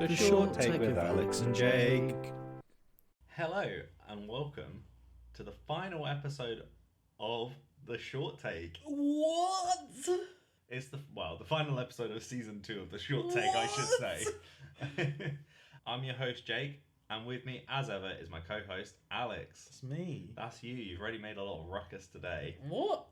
The Short Take with Alex and Jake. Hello and welcome to the final episode of The Short Take. What? It's the final episode of season 2 of The Short Take, I should say. I'm your host Jake, and with me as ever is my co-host Alex. It's me. That's you. You've already made a lot of ruckus today. What?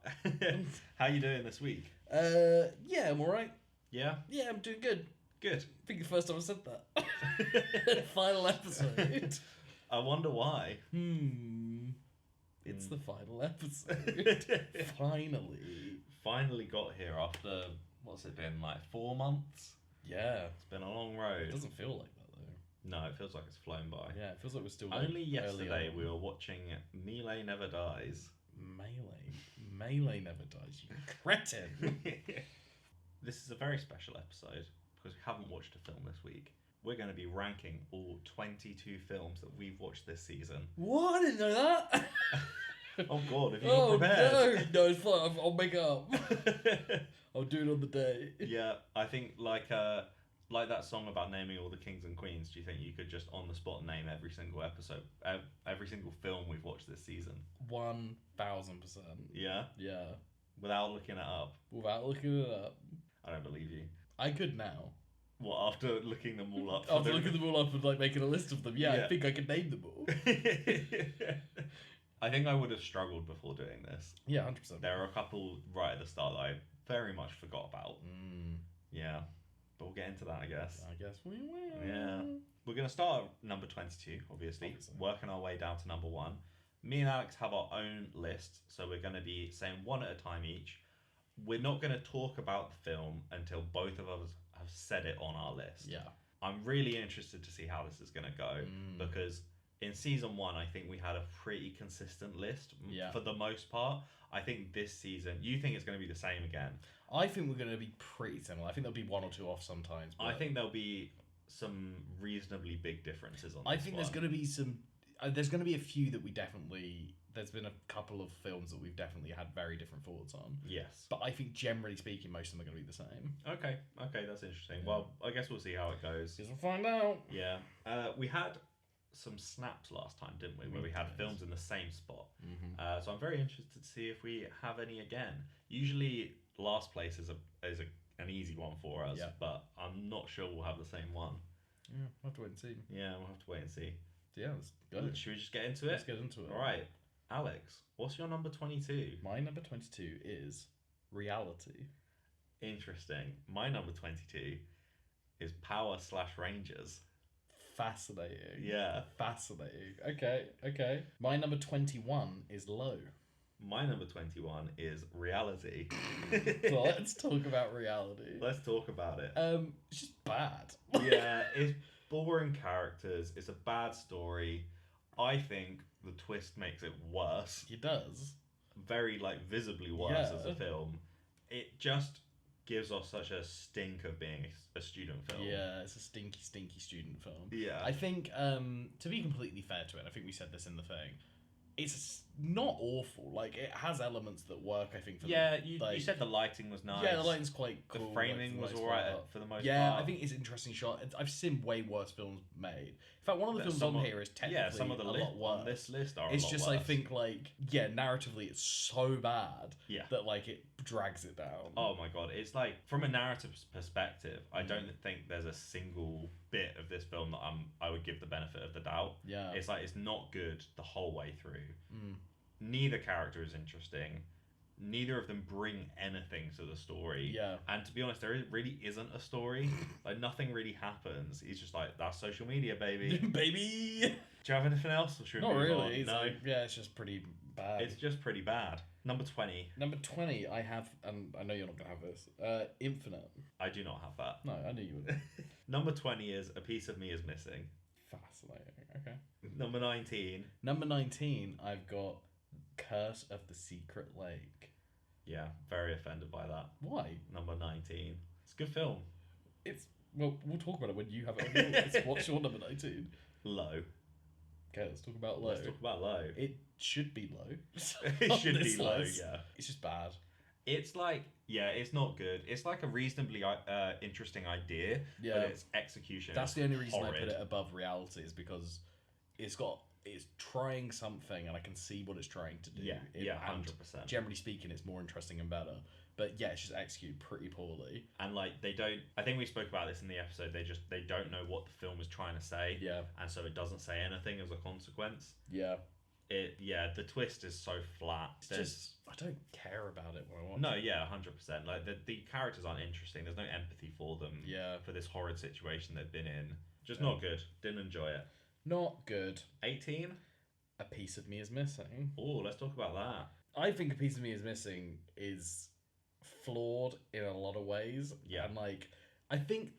How you doing this week? Yeah, I'm alright. Yeah? Yeah, I'm doing good. Good. I think the first time I said that. Final episode. I wonder why. It's the final episode. Finally got here after, what's it been, like 4 months? Yeah. It's been a long road. It doesn't feel like that though. No, it feels like it's flown by. Yeah, it feels like we're still Only like, yesterday early on. we were watching Melee Never Dies. Melee never dies, you cretin. This is a very special episode because we haven't watched a film this week. We're going to be ranking all 22 films that we've watched this season. What? I didn't know that. Oh God, have you not prepared? No, it's fine. I'll make it up. I'll do it on the day. Yeah, I think like that song about naming all the kings and queens. Do you think you could just on the spot name every single episode, every single film we've watched this season? 1000%. Yeah, Yeah. without looking it up. Without looking it up. I don't believe you. I could now. What, after looking them all up? After looking them all up and like making a list of them, yeah. Yeah. I think I could name them all. I think I would have struggled before doing this. Yeah, 100%. There are a couple right at the start that I very much forgot about. Yeah, but we'll get into that, I guess. I guess we will. Yeah. We're going to start at number 22, obviously, working our way down to number 1. Me and Alex have our own list, so we're going to be saying one at a time each. We're not going to talk about the film until both of us have said it on our list. Yeah. I'm really interested to see how this is going to go because in season 1, I think we had a pretty consistent list for the most part. I think this season, you think it's going to be the same again? I think we're going to be pretty similar. I think there'll be one or two off sometimes. I think there'll be some reasonably big differences on this I think there's going to be some... there's going to be a few that we definitely... There's been a couple of films that we've definitely had very different thoughts on. Yes. But I think generally speaking, most of them are going to be the same. Okay, that's interesting. Yeah. Well, I guess we'll see how it goes. Guess we'll find out. Yeah. We had some snaps last time, didn't we? Where we had films in the same spot. So I'm very interested to see if we have any again. Usually, last place is an easy one for us, but I'm not sure we'll have the same one. Yeah, we'll have to wait and see. Yeah, we'll have to wait and see. Yeah, let's go. Should we just get into it? Let's get into it. All right. Alex, what's your number 22? My number 22 is Reality. Interesting. My number 22 is Power/Rangers. Fascinating. Yeah. Fascinating. Okay. My number 21 is Low. My number 21 is Reality. So let's talk about Reality. Let's talk about it. It's just bad. Yeah, it's boring characters. It's a bad story. I think the twist makes it worse. It does. Very, visibly worse as a film. It just gives off such a stink of being a student film. Yeah, it's a stinky student film. Yeah. I think, to be completely fair to it, I think we said this in the thing, it's not awful. Like, it has elements that work, I think, for you said the lighting was nice. Yeah, the lighting's quite cool. The framing was alright for the most part. Yeah, I think it's an interesting shot. I've seen way worse films made. In fact, one of the films on here is technically some of the a lot worse. On this list are it's a lot just, worse. I think, narratively, it's so bad that, it drags it down. Oh my god, it's from a narrative perspective, I don't think there's a single bit of this film that I would give the benefit of the doubt. Yeah. It's it's not good the whole way through. Neither character is interesting. Neither of them bring anything to the story. Yeah. And to be honest, there really isn't a story. Nothing really happens. It's just that's social media, baby. Baby! Do you have anything else? Or should we Not move really. on? It's just pretty bad. It's just pretty bad. Number 20. Number 20, I have, and I know you're not going to have this, Infinite. I do not have that. No, I knew you would. Number 20 is A Piece of Me is Missing. Fascinating. Okay. Number 19. Number 19, I've got Curse of the Secret Lake. Yeah, very offended by that. Why? Number 19. It's a good film. Well, we'll talk about it when you have it on your list. What's your number 19? Low. Okay, let's talk about Low. Let's talk about Low. It should be low. It should be low, list. yeah. It's just bad. It's like, yeah, it's not good. It's like a reasonably interesting idea, Yeah. but its execution That's is the only reason I horrid. put it above reality, is because it's trying something and I can see what it's trying to do. Yeah, yeah, and 100%. Generally speaking, it's more interesting and better. But yeah, it's just executed pretty poorly. And like they don't, I think we spoke about this in the episode. They don't know what the film is trying to say, Yeah, and so it doesn't say anything as a consequence. yeah. The twist is so flat. It's just I don't care about it when I watch. No, yeah, 100%. Like the characters aren't interesting. There's no empathy for them. Yeah. For this horrid situation they've been in. Just Yeah. not good. Didn't enjoy it. Not good. 18. A piece of me is missing. Oh, let's talk about that. I think A Piece of Me is Missing is flawed in a lot of ways. Yeah. And like, I think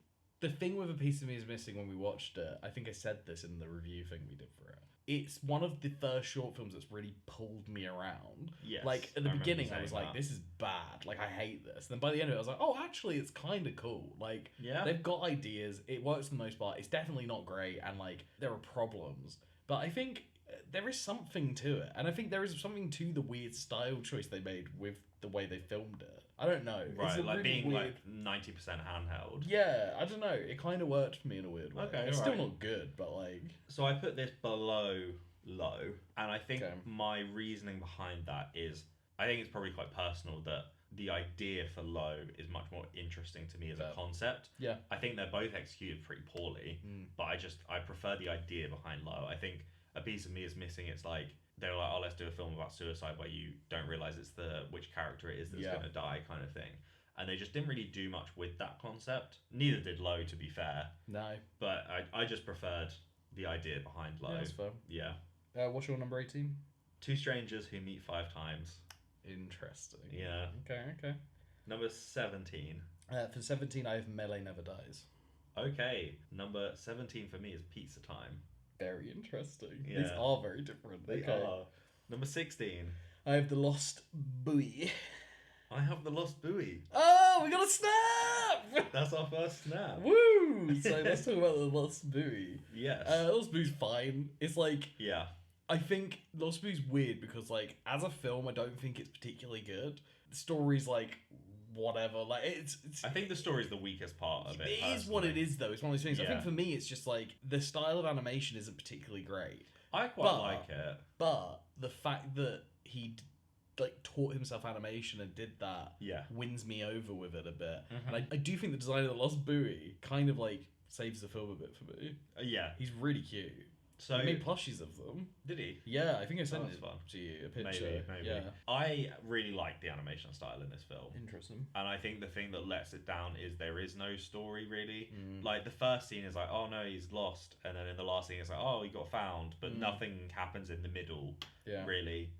the thing with A Piece of Me is Missing when we watched it, I think I said this in the review thing we did for it. It's one of the first short films that's really pulled me around. Yes. Like, at the I remember beginning, you I was saying like, that. this is bad. Like, I hate this. And then by the end of it, I was like, oh, actually, it's kind of cool. Like, Yeah. they've got ideas. It works for the most part. It's definitely not great. And, like, there are problems. But I think there is something to it. And I think there is something to the weird style choice they made with the way they filmed it. I don't know. It's Right, a like really being weird... like 90% handheld. Yeah, I don't know. It kind of worked for me in a weird way. Okay, It's still alright. not good, but, like... So I put this below low, and I think Okay. my reasoning behind that is I think it's probably quite personal that the idea for low is much more interesting to me as Fair. a concept. Yeah. I think they're both executed pretty poorly, but I prefer the idea behind low. I think A Piece of Me is Missing. It's like they're like, oh, let's do a film about suicide where you don't realize it's which character it is that's Yeah. going to die kind of thing. And they just didn't really do much with that concept. Neither did Low, to be fair. No. But I just preferred the idea behind Low. Yeah, that's fair. Yeah. What's your number 18? Two strangers who meet 5 times. Interesting. Yeah. Okay. Number 17. For 17, I have Melee Never Dies. Okay. Number 17 for me is Pizza Time. Very interesting. Yeah. These are very different. They Okay. are. Number 16. I have The Lost Buoy. I have The Lost Buoy. Oh, we got a snap! That's our first snap. Woo! So let's talk about The Lost Buoy. Yes. Lost Buoy's fine. It's like, yeah. I think Lost Buoy's weird because, like, as a film, I don't think it's particularly good. The story's like, whatever. Like, it's I think the story's the weakest part of it. It is what it is, though. It's one of those things. I Yeah. think for me, it's just like the style of animation isn't particularly great, I quite But- like it. but the fact that he like taught himself animation and did that Yeah. wins me over with it a bit. Mhm. And I do think the design of the Lost Buoy kind of like saves the film a bit for me. Yeah. He's really cute. So He made plushies of them. did he? Yeah, I think I sent that's it fun. to you a picture. Maybe. Yeah, I really like the animation style in this film. interesting. And I think the thing that lets it down is there is no story really. Mm. Like the first scene is like, oh no, he's lost, and then in the last scene it's like, oh, he got found, but Mm. nothing happens in the middle Yeah, really.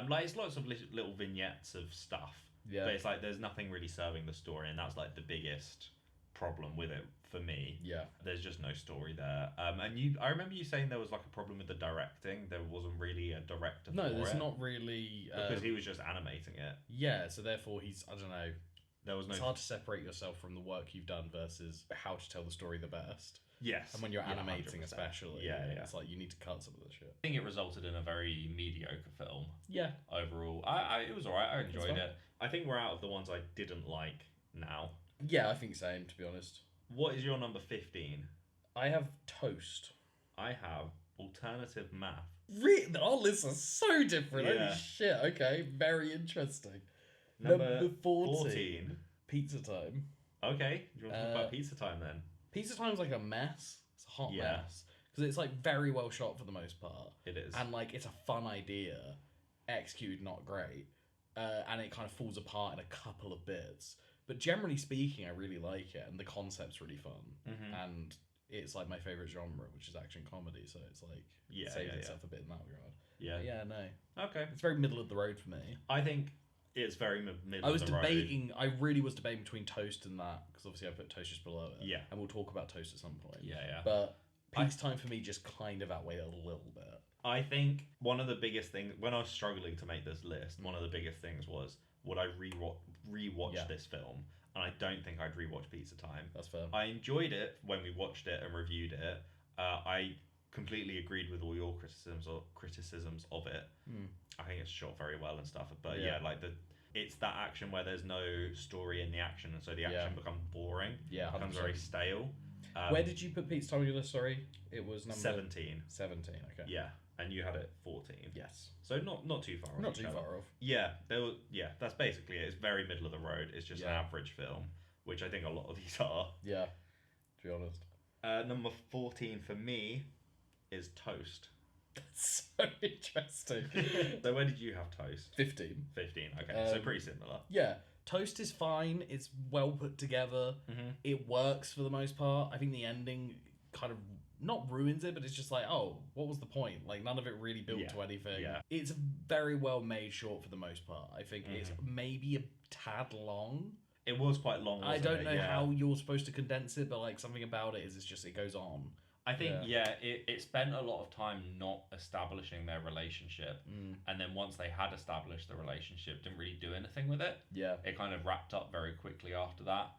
Like it's lots of little vignettes of stuff, yeah, but it's like there's nothing really serving the story, and that's like the biggest problem with it for me. yeah. There's just no story there. I remember you saying there was like a problem with the directing. There wasn't really a director No, for there's it not really. because he was just animating it. Yeah, so therefore he's, I don't know. There was no. It's hard to separate yourself from the work you've done versus how to tell the story the best. Yes. And when you're Yeah, animating, 100%. especially, Yeah, yeah. it's like you need to cut some of the shit. I think it resulted in a very mediocre film Yeah, overall. It was alright. I enjoyed fine. it. I think we're out of the ones I didn't like now. yeah, I think same. To be honest, What is your number 15? I have Toast. I have alternative math. Our lists are so different. Yeah. Holy shit. Okay, very interesting. Number 14. Pizza Time. Okay. Do you want to talk Uh, about Pizza Time then? Pizza Time's like a mess. It's a hot Yeah. mess because it's like very well shot for the most part. It is. And like it's a fun idea, executed not great, and it kind of falls apart in a couple of bits. But generally speaking, I really like it, and the concept's really fun, Mhm. and it's like my favorite genre, which is action comedy. So it's like Yeah, saves yeah, itself a bit in that regard. Yeah. But yeah, no, Okay. it's very middle of the road for me. I think it's very middle I was of the road. debating. I really was debating between Toast and that because obviously I put Toast just below it. Yeah. and we'll talk about Toast at some point. Yeah, yeah. But Pizza Time for me just kind of outweighed it a little bit. I think one of the biggest things when I was struggling to make this list, one of the biggest things was would I rewatch Yeah. this film? And I don't think I'd rewatch Pizza Time. That's fair. I enjoyed it when we watched it and reviewed it. I completely agreed with all your criticisms of it. Mm. I think it's shot very well and stuff. But Yeah. yeah, like it's that action where there's no story in the action, and so the action becomes boring. Yeah, becomes 100%. very stale. Where did you put Pete's Time on your list? Sorry, it was number 17. 17. Okay. Yeah, and you had it 14. Yes. So not too far off. Not too far off. Yeah, that's basically it. It's very middle of the road. It's just an average film, which I think a lot of these are. Yeah, to be honest. Number 14 for me is Toast. That's so interesting. So where did you have Toast? 15. 15. Okay, so pretty similar. Yeah, Toast is fine. It's well put together. Mm-hmm. It works for the most part. I think the ending kind of not ruins it, but it's just like, oh, what was the point? Like, none of it really built to anything. Yeah. It's a very well made short for the most part. I think it's maybe a tad long. It was quite long. I don't know how you're supposed to condense it, but like something about it is it's just it goes on. I think it spent a lot of time not establishing their relationship, and then once they had established the relationship, didn't really do anything with it. Yeah, it kind of wrapped up very quickly after that.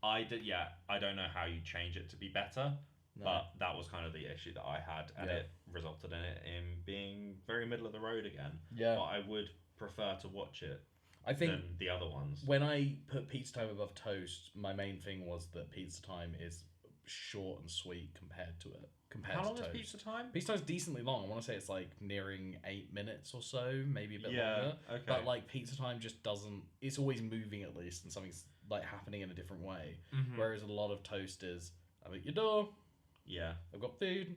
I don't know how you change it to be better, but that was kind of the issue that I had, and it resulted in it being very middle of the road again. Yeah, but I would prefer to watch it. I think than the other ones. When I put Pizza Time above Toast, my main thing was that Pizza Time is short and sweet compared to it. How long Toast. is Pizza Time? Pizza Time's decently long. I want to say it's like nearing 8 minutes or so, maybe a bit longer. Okay. But like Pizza Time just doesn't. It's always moving at least, and something's like happening in a different way. Mm-hmm. Whereas a lot of Toast is, I'm at your door. Yeah. I've got food,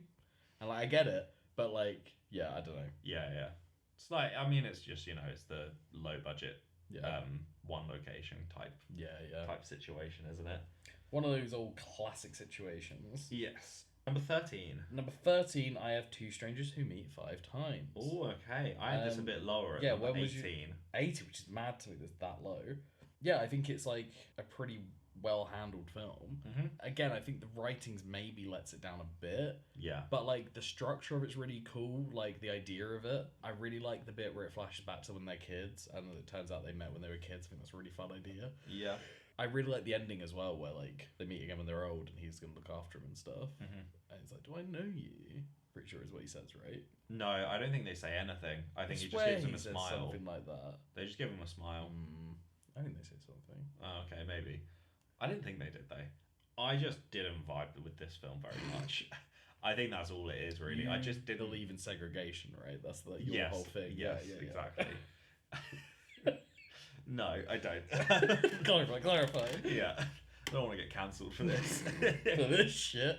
and like I get it, but like I don't know. Yeah. It's like it's just it's the low budget. Yeah. One location type. Type situation, isn't it? One of those old classic situations. Yes. Number 13. Number 13, I have Two Strangers Who Meet Five Times. Oh, okay. I had this a bit lower at when number was 18. 80, which is mad to me that's that low. Yeah, I think it's like a pretty well-handled film. Mm-hmm. Again, I think the writings maybe lets it down a bit. Yeah. But like the structure of it's really cool, like the idea of it. I really like the bit where it flashes back to when they're kids and it turns out they met when they were kids. I think that's a really fun idea. Yeah. I really like the ending as well, where like they meet again when they're old and he's gonna look after him and stuff. Mm-hmm. And he's like, "Do I know you?" Pretty sure is what he says, right? No, I don't think they say anything. I think he just swear gives him a says smile. Something like that. They just give him a smile. I think they say something. Oh, okay, maybe. I didn't think they did though. I just didn't vibe with this film very much. I think that's all it is really. I just didn't believe in segregation, right? That's the your whole thing. Yes, exactly. No, I don't. Clarify. Yeah. I don't want to get cancelled for this. For this shit.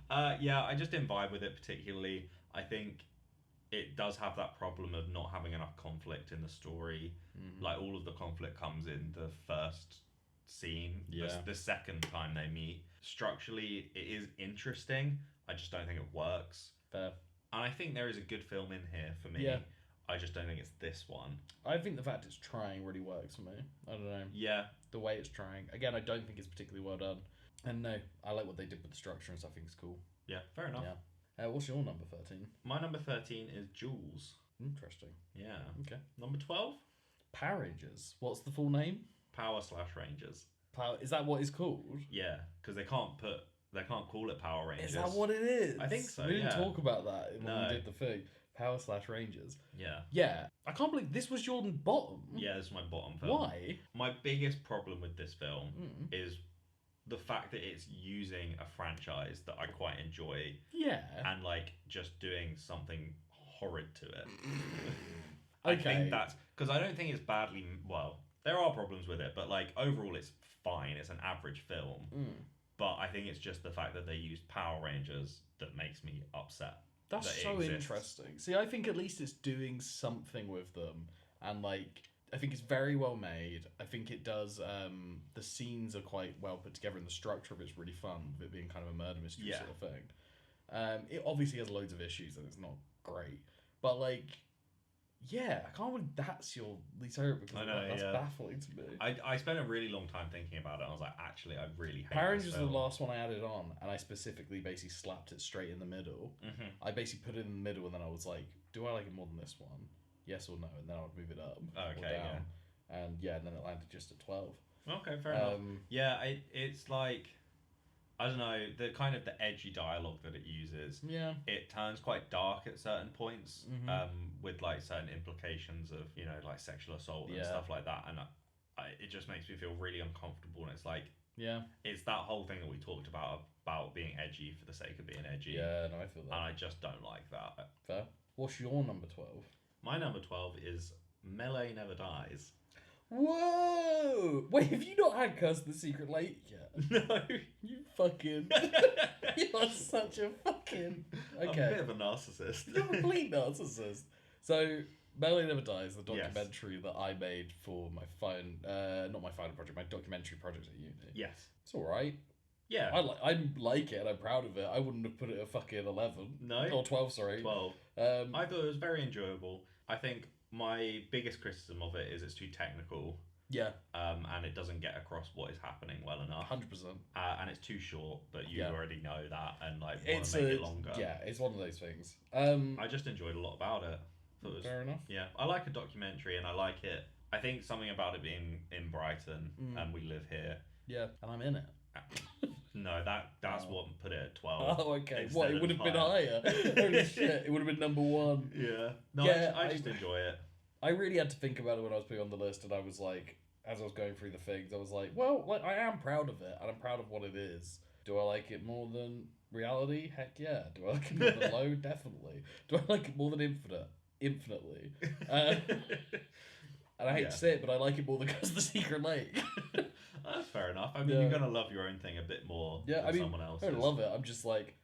I just didn't vibe with it particularly. I think it does have that problem of not having enough conflict in the story. Like all of the conflict comes in the first scene. The second time they meet. Structurally, it is interesting. I just don't think it works. Fair. And I think there is a good film in here for me. Yeah. I just don't think it's this one. I think the fact it's trying really works for me. I don't know. Yeah. The way it's trying. Again, I don't think it's particularly well done. And no, I like what they did with the structure and stuff. I think it's cool. Yeah, fair enough. Yeah. What's your number 13? My number 13 is Jules. Interesting. Yeah. Okay. Number 12? Power Rangers. What's the full name? Power/Rangers. Is that what it's called? Yeah, because they can't call it Power Rangers. Is that what it is? I think so. We didn't talk about that when No. we did the thing. Power/Rangers. Yeah. Yeah. I can't believe this was your bottom. Yeah, this is my bottom film. Why? My biggest problem with this film is the fact that it's using a franchise that I quite enjoy. Yeah. And like just doing something horrid to it. Okay. I think that's because I don't think it's badly. Well, there are problems with it, but like overall, it's fine. It's an average film. But I think it's just the fact that they used Power Rangers that makes me upset. That's that it so exists. interesting. See, I think at least it's doing something with them, and like I think it's very well made. I think it does. The scenes are quite well put together, and the structure of it's really fun. With it being kind of a murder mystery sort of thing. It obviously has loads of issues, and it's not great. But like, yeah, I can't believe that's your least favorite because I know, that's baffling to me. I spent a really long time thinking about it. I was like, actually, I really hate Power this Rangers was film. the last one I added on, and I specifically basically slapped it straight in the middle. I basically put it in the middle, and then I was like, do I like it more than this one? Yes or no? And then I would move it up or Okay, down. And then it landed just at 12. Okay, fair enough. Yeah, it's like I don't know, the kind of the edgy dialogue that it uses. Yeah. It turns quite dark at certain points, Mhm. with like certain implications of like sexual assault and Yeah. stuff like that, and it just makes me feel really uncomfortable. And it's like Yeah. it's that whole thing that we talked about being edgy for the sake of being edgy. Yeah, no, I feel And that. I just don't like that. Fair. What's your number 12? My number 12 is Melee Never Dies. Whoa! Wait, have you not had Curse of the Secret Lake yet? No. You fucking. You're such a fucking. Okay. I'm a bit of a narcissist. You're a complete narcissist. So, Melee Never Dies, the Yes. documentary that I made for my not my final project, my documentary project at uni. Yes. It's alright. Yeah. I like it and I'm proud of it. I wouldn't have put it at fucking 11. No. Or 12, sorry. 12. I I thought it was very enjoyable. I think my biggest criticism of it is it's too technical, yeah, and it doesn't get across what is happening well enough. 100%. And it's too short, but you Yeah. already know that and like want It's to make it longer. Yeah, it's one of those things. I just enjoyed a lot about it. Thought it was, Fair enough. yeah, I like a documentary and I like it. I think something about it being in Brighton and we live here. Yeah, and I'm in it. No, that's Oh. what put it at 12. Oh, okay. instead What? It of would have been higher. higher. Holy shit! It would have been number 1. Yeah. No, Yeah, I just enjoy it. I really had to think about it when I was putting on the list, and I was like, as I was going through the things, I was like, well, like I am proud of it, and I'm proud of what it is. Do I like it more than Reality? Heck yeah. Do I like it more than Low? Definitely. Do I like it more than Infinite? Infinitely. And I hate Yeah. to say it, but I like it more than Curse of the Secret Lake. That's fair enough. I mean, Yeah. you're gonna love your own thing a bit more Yeah, than I mean, someone I else's. don't love it. I'm just like,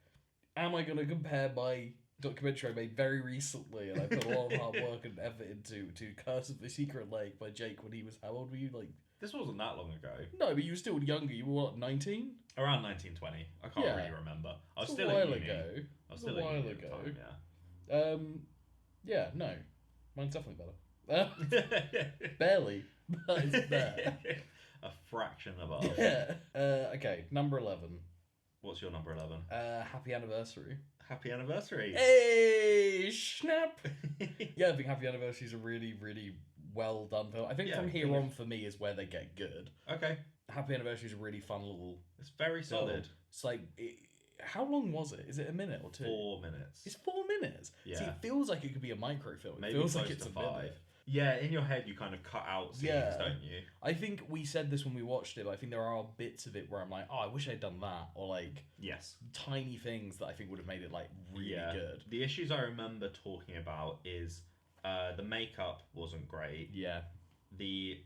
am I going to compare my documentary I made very recently and I put a lot of hard work and effort into to Curse of the Secret Lake by Jake when he was, how old were you? Like, This wasn't that long ago. no, but you were still younger. You were what, 19? Around 1920. I can't Yeah. really remember. I was It's still a while at uni. ago. I was It's still a at while uni at the ago. time, Yeah, no. Mine's definitely better. yeah. Barely, but it's there. A fraction above. Yeah. Okay, number 11. What's your number 11? Happy Anniversary. Happy anniversary. Hey, snap! Yeah, I think Happy Anniversary is a really, really well done film. I think Yeah, from here yeah. on for me is where they get good. Okay. Happy Anniversary is a really fun little. It's very solid. It's like, how long was it? Is it a minute or 2? 4 minutes. It's 4 minutes. See, Yeah. it feels like it could be a microfilm. It Maybe feels like close it's to a 5. minute. Yeah, in your head you kind of cut out scenes, Yeah. don't you? I think we said this when we watched it, but I think there are bits of it where I'm like, oh, I wish I'd done that. Or like Yes. tiny things that I think would have made it like really Yeah. good. The issues I remember talking about is the makeup wasn't great. Yeah. The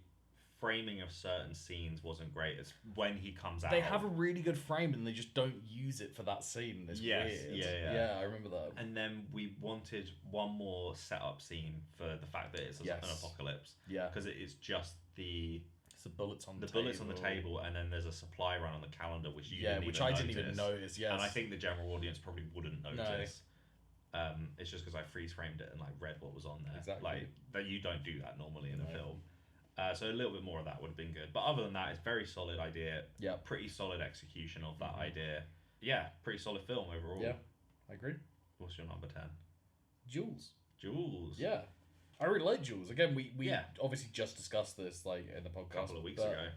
framing of certain scenes wasn't great. It's when he comes out. They have a really good frame and they just don't use it for that scene. It's Yes, weird. yeah. Yeah, I remember that. And then we wanted one more setup scene for the fact that it's Yes. an apocalypse. Yeah. Because it is just the It's the bullets on the bullets on the table, and then there's a supply run on the calendar, which you Yeah, didn't which even I notice. didn't even notice. Yes. And I think the general audience probably wouldn't notice. It's just because I freeze framed it and like read what was on there. Exactly. Like that you don't do that normally in a No. film. So a little bit more of that would have been good. But other than that, it's very solid idea. Yeah. Pretty solid execution of that Mhm. idea. Yeah, pretty solid film overall. Yeah. I agree. What's your number 10? Jules. Jules. Yeah. I really like Jules. Again, we Yeah. obviously just discussed this like in the A podcast. couple of weeks but ago.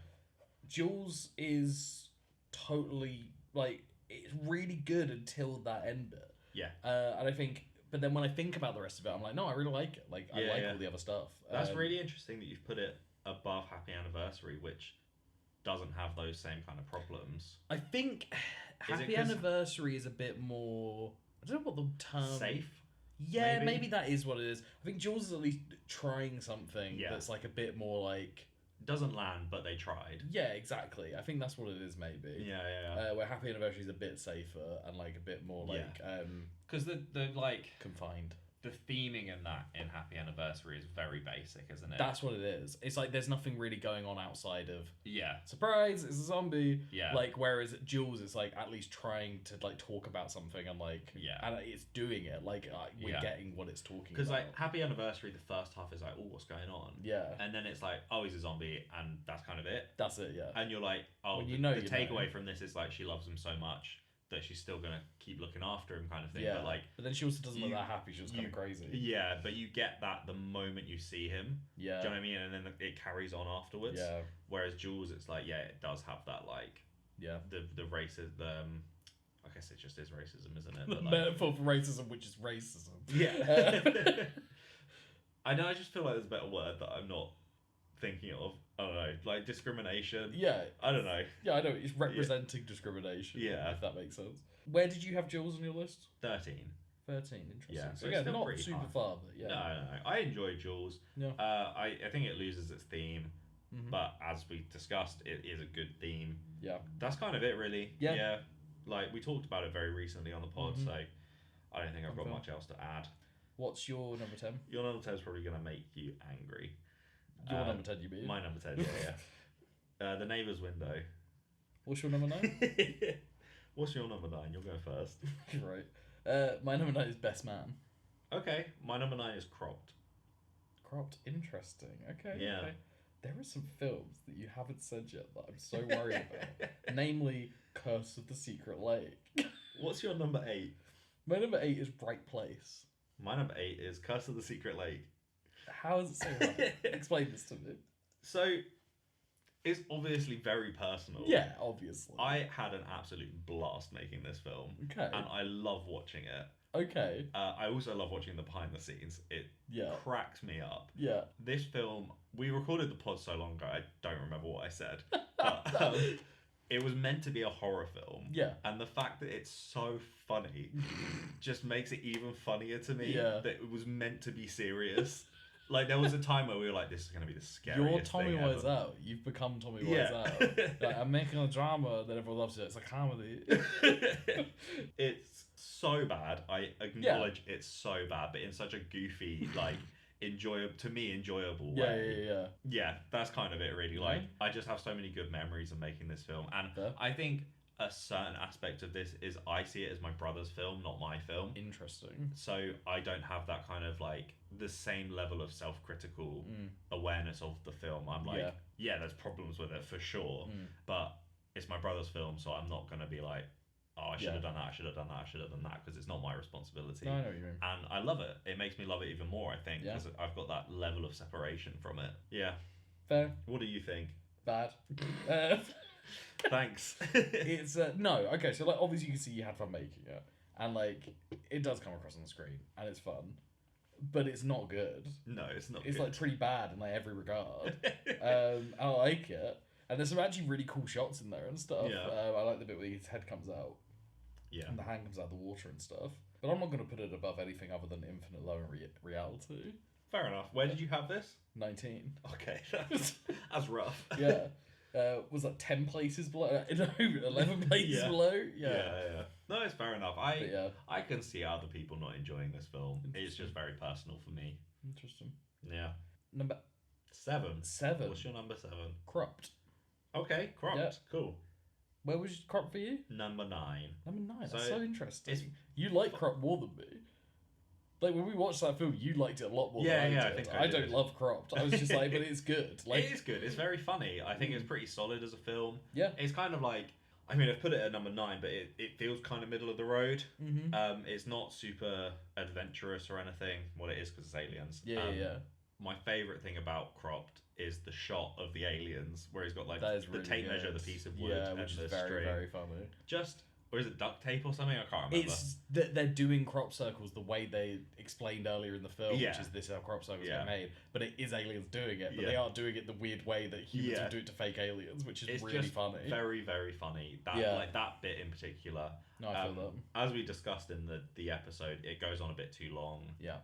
Jules is totally like it's really good until that end bit. Yeah. And I think, but then when I think about the rest of it, I'm like, no, I really like it. Like I Yeah, like yeah. all the other stuff. That's really interesting that you've put it above Happy Anniversary, which doesn't have those same kind of problems. I think Is it Happy 'cause- Anniversary is a bit more. I don't know what the term. Safe. Yeah, maybe? maybe that is what it is. I think Jules is at least trying something Yeah. that's like a bit more like. Doesn't land, but they tried. Yeah, exactly. I think that's what it is. Maybe. Yeah. Where Happy Anniversary is a bit safer and like a bit more like Because the like confined. the theming in that in Happy Anniversary is very basic, isn't it? That's what it is. It's like there's nothing really going on outside of yeah. surprise. It's a zombie. Yeah. Like whereas at Jules, it's like at least trying to like talk about something and like Yeah. and it's doing it. Like we're Yeah. getting what it's talking Because about. like Happy Anniversary, the first half is like, oh, what's going on? Yeah, And then it's like, oh, he's a zombie, and that's kind of it. that's it. Yeah. And you're like, oh, When you the, know, the you takeaway know. from this is like she loves him so much that she's still gonna keep looking after him, kind of thing. Yeah. But like, But then she also doesn't look you- that happy. She was kind you- of crazy. yeah, but you get that the moment you see him. Yeah. Do you know what I mean? And then it carries on afterwards. Yeah. Whereas Jules, it's like, yeah, it does have that like Yeah. the races. I guess it just is racism, isn't it? The But, like, metaphor for racism, which is racism. yeah. I know. I just feel like there's a better word that I'm not thinking of. I don't know, like discrimination. Yeah. I don't know. Yeah, I know. It's representing discrimination. Yeah. If that makes sense. Where did you have Jules on your list? 13. 13. Interesting. Yeah, So so it's again, still not pretty super high. far, but yeah. No. I enjoy Jules. Yeah. I think it loses its theme, Mhm. but as we discussed, it is a good theme. Yeah. That's kind of it, really. Yeah. Like we talked about it very recently on the pod, Mhm. so I don't think I've got Confirm. much else to add. What's your number 10? Your number 10 is probably going to make you angry. Your number 10, you mean? My number 10, yeah. The Neighbour's Window. What's your number 9? What's your number 9? You'll go first. Right. My number 9 is Best Man. Okay, my number 9 is Cropped. Cropped. Interesting. Okay. Yeah. Okay. There are some films that you haven't said yet that I'm so worried about. Namely, Curse of the Secret Lake. What's your number 8? My number 8 is Bright Place. My number 8 is Curse of the Secret Lake. How is it so hard? Explain this to me. So, it's obviously very personal. Yeah, obviously. I had an absolute blast making this film. Okay. And I love watching it. Okay. I also love watching the behind the scenes. It Yeah. cracks me up. Yeah. This film, we recorded the pod so long ago, I don't remember what I said. But it was meant to be a horror film. Yeah. And the fact that it's so funny just makes it even funnier to me. Yeah. That it was meant to be serious. Like, there was a time where we were like, this is going to be the scariest You're Tommy thing ever. Wiseau. You've become Tommy Yeah. Wiseau. Like, I'm making a drama that everyone loves it. It's a comedy. It's so bad. I acknowledge it's so bad, but in such a goofy, like, enjoyable Yeah, way. yeah. Yeah, that's kind of it, really. Like, Yeah. I just have so many good memories of making this film. And Fair. I think a certain aspect of this is I see it as my brother's film, not my film. Interesting. So I don't have that kind of, like, the same level of self-critical awareness of the film. I'm like, yeah, there's problems with it for sure, but it's my brother's film, so I'm not going to be like, oh, I should have done that, I should have done that, because it's not my responsibility. No, I know what you mean. And I love it. It makes me love it even more, I think, because I've got that level of separation from it. Yeah. Fair. What do you think? Bad. Thanks. It's no, okay, so like obviously you can see you had fun making it. And like it does come across on the screen and it's fun. But it's not good. No, it's not It's good. like pretty bad in like every regard. I like it. And there's some actually really cool shots in there and stuff. Yeah. I like the bit where his head comes out Yeah. and the hand comes out of the water and stuff. But I'm not going to put it above anything other than Infinite Low and Reality. Fair enough. Where did you have this? 19. Okay. That's rough. Yeah. Was that 10 places below? No, 11 places Yeah. below? Yeah. No, it's fair enough. But yeah. I can see other people not enjoying this film. It's just very personal for me. Interesting. Yeah. Number 7. 7. What's your number 7? Cropped. Okay, Cropped. Yeah. Cool. Where was Cropped for you? Number 9. Number 9. That's So, so interesting. it's- You like Cropped more than me. Like when we watched that film, you liked it a lot more Yeah, than I yeah, I did. think I don't did. love Cropped. I was just like, but it's good. Like It is good. It's very funny. I think it's pretty solid as a film. Yeah. It's kind of like, I mean, I've put it at number 9, but it feels kind of middle of the road. Mm-hmm. It's not super adventurous or anything. Well, it is because it's aliens. Yeah. My favourite thing about Cropped is the shot of the aliens, where he's got like That is the really tape measure, good. the piece of wood, Yeah, and which the is very, string. very funny. Just, or is it duct tape or something? I can't remember. It's that they're doing crop circles the way they explained earlier in the film, Yeah. which is this is how crop circles Yeah. get made. But it is aliens doing it, but Yeah. they are doing it the weird way that humans Yeah. would do it to fake aliens, which is It's really just funny. very, very funny. That Yeah. like that bit in particular. No, I feel that. As we discussed in the episode, it goes on a bit too long. Yeah.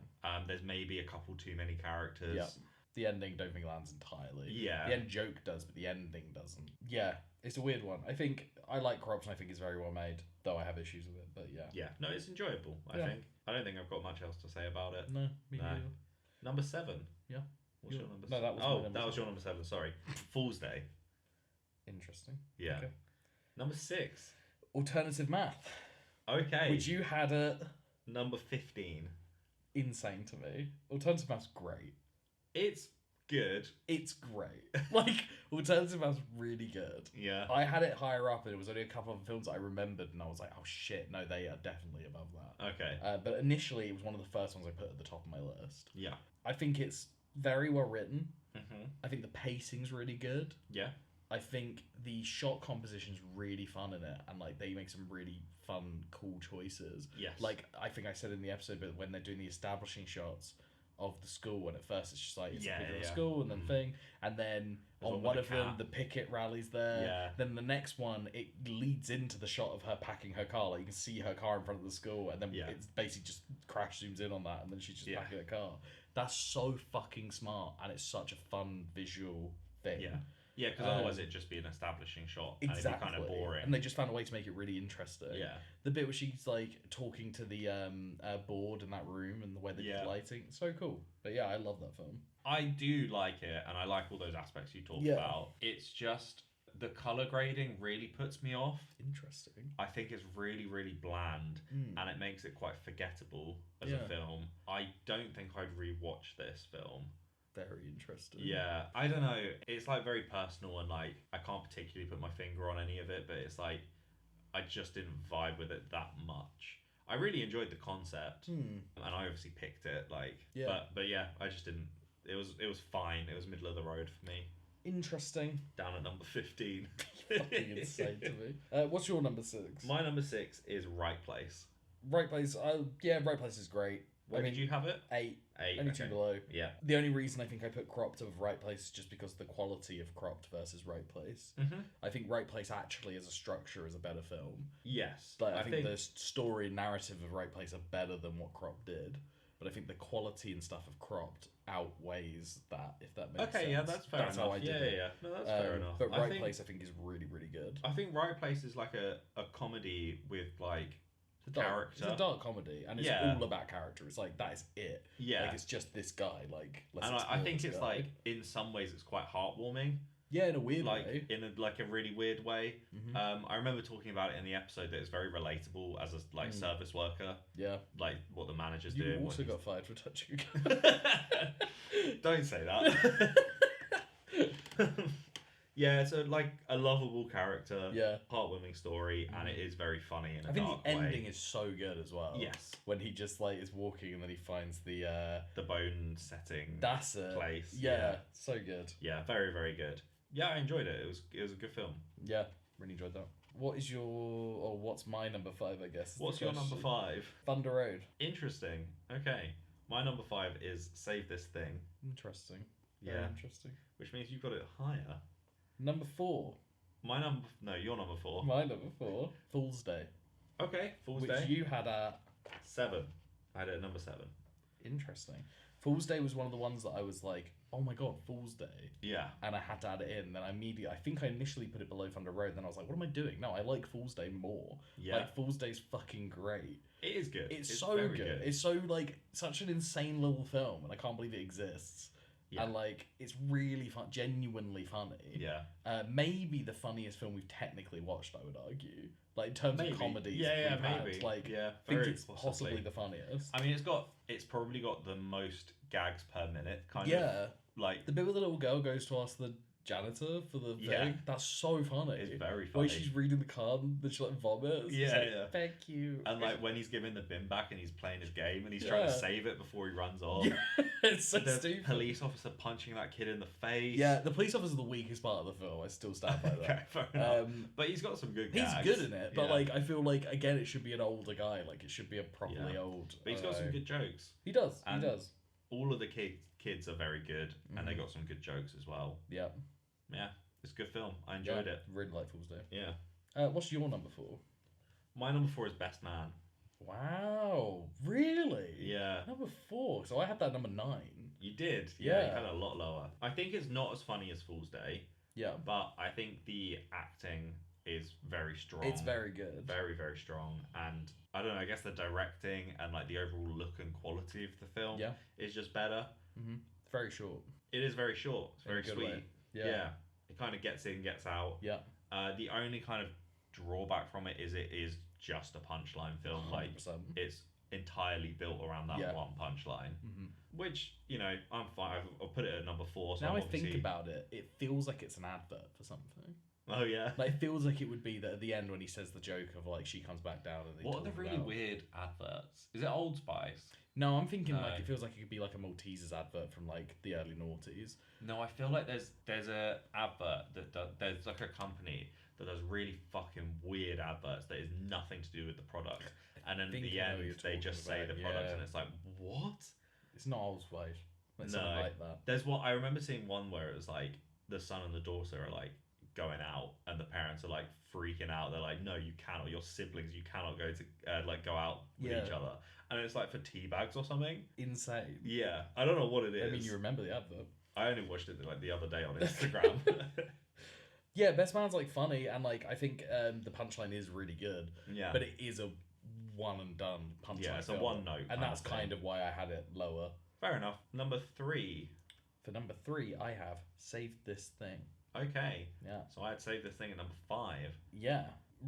There's maybe a couple too many characters. Yeah. The ending don't think lands entirely. Yeah. The end joke does, but the ending doesn't. Yeah, it's a weird one. I think I like Cropped and I think it's very well made, though I have issues with it, but yeah. Yeah. No, it's enjoyable, I Yeah. think. I don't think I've got much else to say about it. No, me No. neither. Number 7. Yeah. What's your number? No, that was my Oh, number that was 7. your number 7. Sorry. Fool's Day. Interesting. Yeah. Okay. Number 6. Alternative math, Okay. which you had at Number 15. insane to me. Alternative math's great. It's good. It's great. Like, alternative math's really good. Yeah. I had it higher up, and it was only a couple of films that I remembered, and I was like, oh shit, no, they are definitely above that. Okay. But initially, it was one of the first ones I put at the top of my list. Yeah. I think it's very well written. Mm-hmm. I think the pacing's really good. Yeah. I think the shot composition's really fun in it, and like they make some really fun, cool choices. Yes. Like I think I said in the episode, but when they're doing the establishing shots of the school, and at first it's just like it's a picture of the school and then thing, and then There's on one one with of a them cat. the picket rallies there. Yeah. Then the next one it leads into the shot of her packing her car. Like you can see her car in front of the school, and then it's basically just crash zooms in on that, and then she's just packing her car. That's so fucking smart, and it's such a fun visual thing. Yeah. Yeah, because otherwise it'd just be an establishing shot. Exactly. And it'd be kind of boring. And they just found a way to make it really interesting. Yeah. The bit where she's like talking to the board in that room and the way they did the lighting, so cool. But yeah, I love that film. I do like it, and I like all those aspects you talked about. It's just the color grading really puts me off. Interesting. I think it's really, really bland, and it makes it quite forgettable as a film. I don't think I'd rewatch this film. Very interesting. Yeah, I don't know. It's like very personal, and like I can't particularly put my finger on any of it, but it's like I just didn't vibe with it that much. I really enjoyed the concept, and I obviously picked it. Like, but yeah, I just didn't. It was fine. It was middle of the road for me. Interesting. Down at number 15. Fucking insane to me. What's your number 6? My number 6 is Right Place. Right Place. Right Place is great. Where did you have it? 8. 8. Only 2 below. Yeah. The only reason I think I put Cropped of Right Place is just because the quality of Cropped versus Right Place. Mm-hmm. I think Right Place actually as a structure is a better film. Yes. But I think the story and narrative of Right Place are better than what Cropped did. But I think the quality and stuff of Cropped outweighs that, if that makes sense. Okay, yeah, that's fair enough. How I did it. Yeah. No, that's fair enough. But Right Place I think is really, really good. I think Right Place is like a comedy with like character. It's a dark comedy, and it's all about character. It's like that is it. Yeah. Like it's just this guy. Like and I think it's like in some ways it's quite heartwarming. Yeah, in a weird way. In a really weird way. Mm-hmm. I remember talking about it in the episode that it's very relatable as a service worker. Yeah. Like what the manager's you doing. You also got fired for touching a gun. Don't say that. Yeah, it's a lovable character, heartwarming story, and it is very funny in a dark way. I think the ending is so good as well. Yes. When he just like is walking and then he finds the bone setting that's it. Place. Yeah, so good. Yeah, very, very good. Yeah, I enjoyed it. It was a good film. Yeah, really enjoyed that. What's my number 5, I guess? What's your number 5? Thunder Road. Interesting. Okay. My number 5 is Save This Thing. Interesting. Yeah. Very interesting. Which means you've got it higher. Number 4. Your number 4. My number 4. Fool's Day. Okay, Fool's Day. Which you had at 7. I had it at number 7. Interesting. Fool's Day was one of the ones that I was like, oh my god, Fool's Day. Yeah. And I had to add it in. Then I think I initially put it below Thunder Road. Then I was like, what am I doing? No, I like Fool's Day more. Yeah. Like, Fool's Day's fucking great. It is good. It's so good. It's so, like, such an insane little film, and I can't believe it exists. Yeah. And, like, it's really fun, genuinely funny. Yeah. Maybe the funniest film we've technically watched, I would argue. Like, in terms of comedies. Yeah, maybe. Had, like, yeah, I think it's possibly the funniest. I mean, it's probably got the most gags per minute, kind of. Yeah. Like, the bit where the little girl goes to ask the janitor for the thing, that's so funny. It's very funny. When she's reading the card and then she like vomits. Yeah, like, yeah. Thank you. And like when he's giving the bin back and he's playing his game and he's trying to save it before he runs off. Yeah, it's so the stupid. Police officer punching that kid in the face. Yeah, the police officer's the weakest part of the film. I still stand by that. Okay, fair enough. But he's got some good gags. He's good in it, but like I feel like again it should be an older guy. Like it should be a properly old. But he's got some good jokes. He does. He does. All of the kids are very good, and they got some good jokes as well. Yeah. Yeah. It's a good film. I enjoyed it. Really like Fool's Day. Yeah. What's your number 4? My number 4 is Best Man. Wow. Really? Yeah. Number 4. So I had that number 9. You did? Yeah. You had it a lot lower. I think it's not as funny as Fool's Day. Yeah. But I think the acting is very strong. It's very good. Very, very strong. And I don't know, I guess the directing and like the overall look and quality of the film is just better. Mm-hmm. It's very short. It is very short. It's very sweet. Way. Yeah. It kind of gets in, gets out. Yeah. The only kind of drawback from it is just a punchline film. 100%. Like it's entirely built around that one punchline, which I'm fine. I'll put it at number 4. So now I think about it, it feels like it's an advert for something. Oh yeah. Like, it feels like it would be that at the end when he says the joke of like she comes back down and they What are the talk really about... weird adverts? Is it Old Spice? No, I'm thinking No. like it feels like it could be like a Maltesers advert from like the early noughties. No, I feel like there's a advert there's like a company that does really fucking weird adverts that is nothing to do with the product, and then at think the I know end what you're they talking just say about, the product, yeah. and it's like, what? It's not Old Spice. Like No. something like that. There's one I remember seeing one where it was like the son and the daughter are like going out, and the parents are like freaking out. They're like, no, you cannot. Your siblings, you cannot go to like go out with Yeah. each other. And it's like for tea bags or something. Insane. Yeah, I don't know what it is. I mean, you remember the advert. I only watched it like the other day on Instagram. Yeah, Best Man's like funny, and like I think the punchline is really good, Yeah. but it is a one and done punchline. Yeah, it's a film, one note and kind that's of thing. kind of why I had it lower. Fair enough. Number 3. For number 3, I have Save This Thing. Okay. Yeah, So I'd say this thing at number 5. yeah,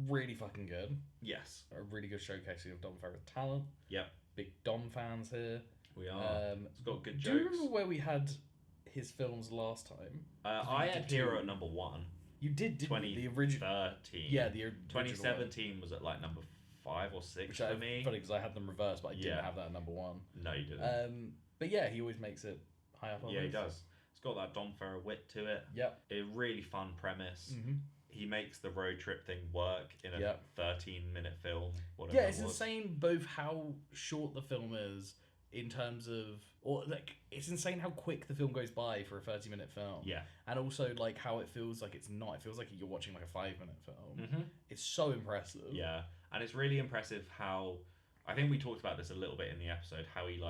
really fucking good. Yes. A really good showcasing of Dom Farrell's talent. Yep. Big Dom fans here. We are. It's got good Do you jokes. remember where we had his films last time? I had did Hero two. at number 1. You did, didn't you? The original. 2013. Yeah, the original 2017 was at like number 5 or 6 Which for I me. funny because I had them reversed, but I didn't Yeah. have that at number 1. No, you didn't. But yeah, he always makes it high up on Yeah, he his. does. It's got that Dom Farrell wit to it. Yep. A really fun premise. Mm-hmm. He makes the road trip thing work in a Yep. 13-minute film. Whatever Yeah, it it's was. insane both how short the film is in terms of, or like, it's insane how quick the film goes by for a 30-minute film. Yeah. And also like how it feels like it's not. It feels like you're watching like a 5-minute film. Mm-hmm. It's so impressive. Yeah, and it's really impressive how I think we talked about this a little bit in the episode. How he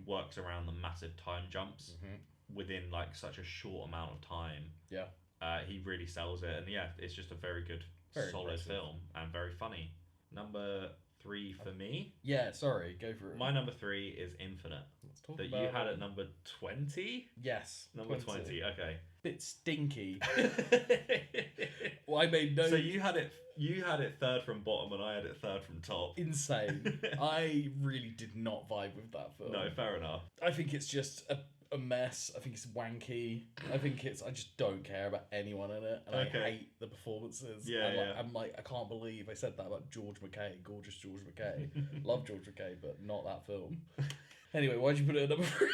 works around the massive time jumps within like such a short amount of time. Yeah. He really sells it, and yeah, it's just a very good, Very solid impressive. film and very funny. Number 3 for me. Yeah. Sorry. Go for it. My number 3 is Infinite. Let's talk That about you had it. at number 20. Yes. Number 20. Okay. Bit stinky. Well, I made no. So you had it third from bottom, and I had it third from top. Insane. I really did not vibe with that film. No, fair enough. I think it's just a mess. I think it's wanky. I just don't care about anyone in it, and Okay. I hate the performances. Yeah, I'm yeah. I'm like, I can't believe I said that about George McKay, gorgeous George McKay. Love George McKay, but not that film. Anyway, why'd you put it at number 3?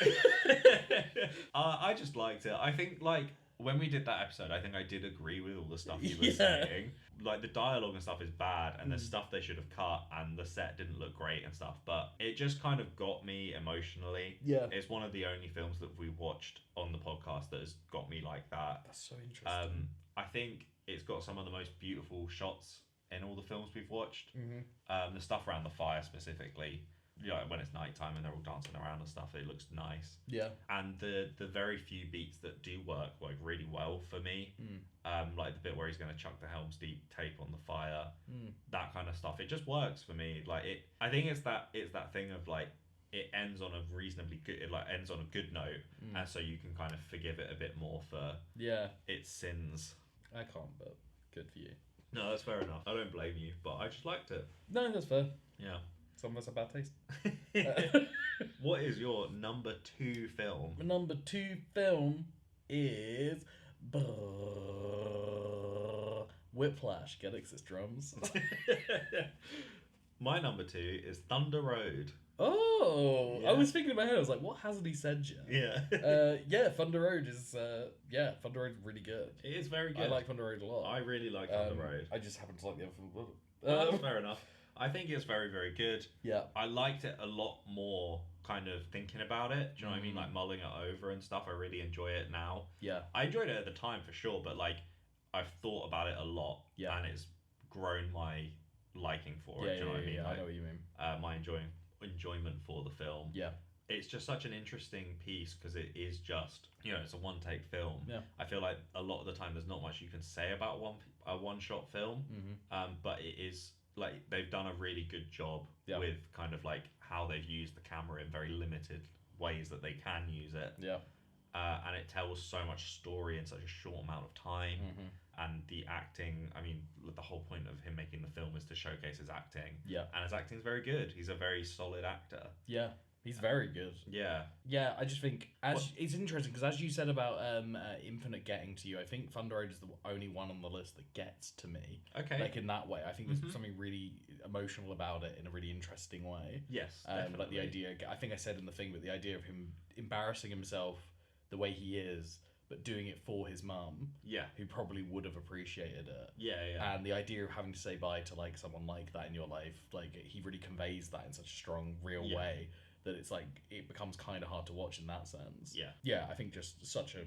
I just liked it. I think like when we did that episode, I think I did agree with all the stuff you were Yeah. saying. Like the dialogue and stuff is bad, and there's stuff they should have cut, and the set didn't look great and stuff. But it just kind of got me emotionally. Yeah. It's one of the only films that we watched on the podcast that has got me like that. That's so interesting. I think it's got some of the most beautiful shots in all the films we've watched. The stuff around the fire specifically, when it's nighttime and they're all dancing around and stuff, it looks nice. Yeah. And the very few beats that do work really well for me, like the bit where he's going to chuck the Helm's Deep tape on the fire, that kind of stuff, it just works for me. Like I think it's that thing of like it ends on a reasonably good, it like ends on a good note, and so you can kind of forgive it a bit more for its sins. I can't, but good for you. No, that's fair enough. I don't blame you, but I just liked it. No, that's fair. Yeah. Some of us have bad taste. What is your number 2 film? My number 2 film is Whiplash. Get it? 'Cause it's drums. My number 2 is Thunder Road. Oh, Yeah. I was thinking in my head. I was like, what hasn't he said yet? Yeah. Yeah, Thunder Road is Thunder Road's really good. It is very good. I like Thunder Road a lot. I really like Thunder Road. I just happen to like the other film. That's fair enough. I think it's very, very good. Yeah. I liked it a lot more kind of thinking about it. Do you know what I mean? Like mulling it over and stuff. I really enjoy it now. Yeah. I enjoyed it at the time for sure, but like I've thought about it a lot, Yeah. and it's grown my liking for it. Do you know what I mean? I Like, know what you mean. my enjoyment for the film. Yeah. It's just such an interesting piece because it is just, it's a one-take film. Yeah. I feel like a lot of the time there's not much you can say about a one-shot film, but it is like they've done a really good job with kind of like how they've used the camera in very limited ways that they can use it. Yeah. And it tells so much story in such a short amount of time. And the acting, I mean, the whole point of him making the film is to showcase his acting. Yeah. And his acting's very good. He's a very solid actor. Yeah. He's very good. Yeah. Yeah, I just think it's interesting because as you said about Infinite getting to you, I think Thunder Road is the only one on the list that gets to me. Okay. Like in that way, I think there's something really emotional about it in a really interesting way. Yes. Like the idea, I think I said in the thing, but the idea of him embarrassing himself the way he is, but doing it for his mum, Yeah. who probably would have appreciated it. Yeah. And the idea of having to say bye to like someone like that in your life, like he really conveys that in such a strong, real way that it's like it becomes kind of hard to watch in that sense. Yeah. Yeah, I think just such a